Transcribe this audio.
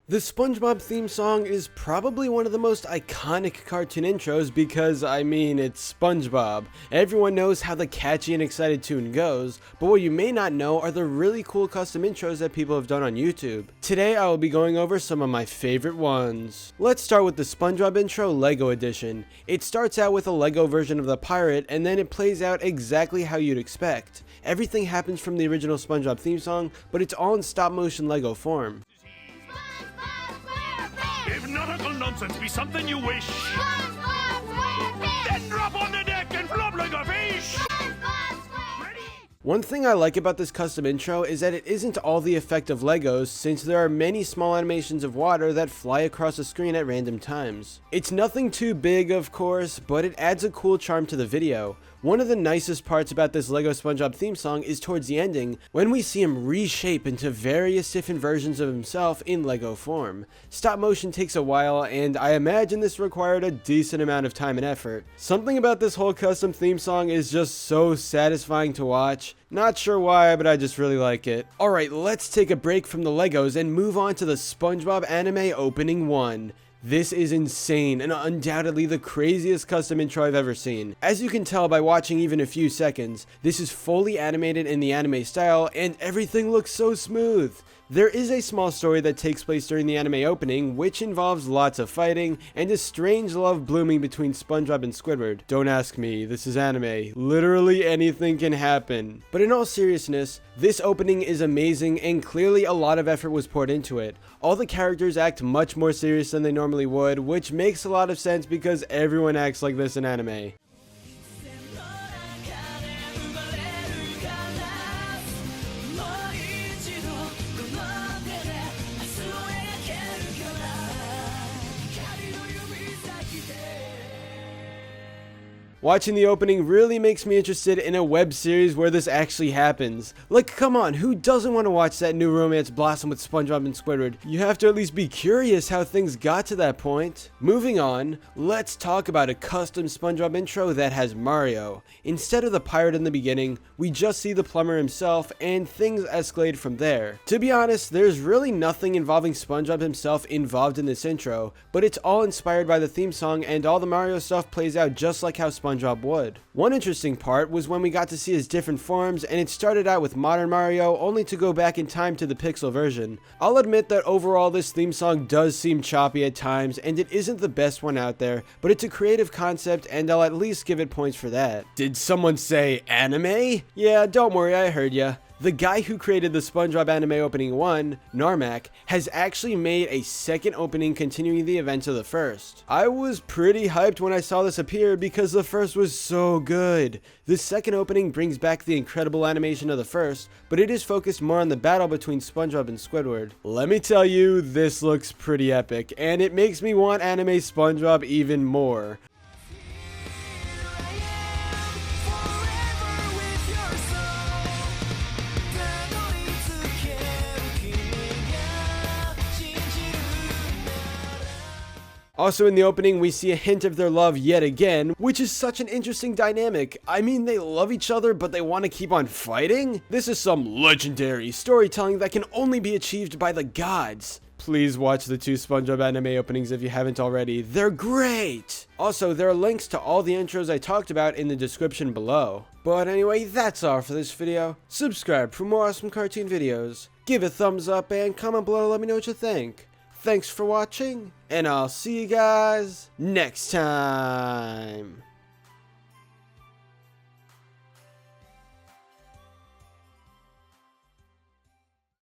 The Spongebob theme song is probably one of the most iconic cartoon intros because, I mean, it's Spongebob. Everyone knows how the catchy and excited tune goes, but what you may not know are the really cool custom intros that people have done on YouTube. Today I will be going over some of my favorite ones. Let's start with the Spongebob intro Lego edition. It starts out with a Lego version of the pirate and then it plays out exactly how you'd expect. Everything happens from the original Spongebob theme song, but it's all in stop motion Lego form. If nautical nonsense be something you wish, then drop on the deck and flop like a fish! Ready? One thing I like about this custom intro is that it isn't all the effect of Legos, since there are many small animations of water that fly across the screen at random times. It's nothing too big, of course, but it adds a cool charm to the video. One of the nicest parts about this Lego SpongeBob theme song is towards the ending, when we see him reshape into various different versions of himself in Lego form. Stop motion takes a while, and I imagine this required a decent amount of time and effort. Something about this whole custom theme song is just so satisfying to watch. Not sure why, but I just really like it. Alright, let's take a break from the Legos and move on to the SpongeBob anime opening 1. This is insane and undoubtedly the craziest custom intro I've ever seen. As you can tell by watching even a few seconds, this is fully animated in the anime style and everything looks so smooth. There is a small story that takes place during the anime opening, which involves lots of fighting and a strange love blooming between SpongeBob and Squidward. Don't ask me, this is anime. Literally anything can happen. But in all seriousness, this opening is amazing and clearly a lot of effort was poured into it. All the characters act much more serious than they normally would, which makes a lot of sense because everyone acts like this in anime. Watching the opening really makes me interested in a web series where this actually happens. Like, come on, who doesn't want to watch that new romance blossom with SpongeBob and Squidward? You have to at least be curious how things got to that point. Moving on, let's talk about a custom SpongeBob intro that has Mario. Instead of the pirate in the beginning, we just see the plumber himself and things escalate from there. To be honest, there's really nothing involving SpongeBob himself involved in this intro, but it's all inspired by the theme song and all the Mario stuff plays out just like how SpongeBob would. One interesting part was when we got to see his different forms, and it started out with modern Mario only to go back in time to the pixel version. I'll admit that overall this theme song does seem choppy at times and it isn't the best one out there, but it's a creative concept and I'll at least give it points for that. Did someone say anime? Yeah, don't worry, I heard ya. The guy who created the SpongeBob anime opening 1, Narmak, has actually made a second opening continuing the events of the first. I was pretty hyped when I saw this appear because the first was so good. The second opening brings back the incredible animation of the first, but it is focused more on the battle between SpongeBob and Squidward. Let me tell you, this looks pretty epic, and it makes me want anime SpongeBob even more. Also in the opening, we see a hint of their love yet again, which is such an interesting dynamic. I mean, they love each other, but they want to keep on fighting? This is some legendary storytelling that can only be achieved by the gods. Please watch the two SpongeBob anime openings if you haven't already. They're great! Also, there are links to all the intros I talked about in the description below. But anyway, that's all for this video. Subscribe for more awesome cartoon videos. Give a thumbs up and comment below to let me know what you think. Thanks for watching, and I'll see you guys next time.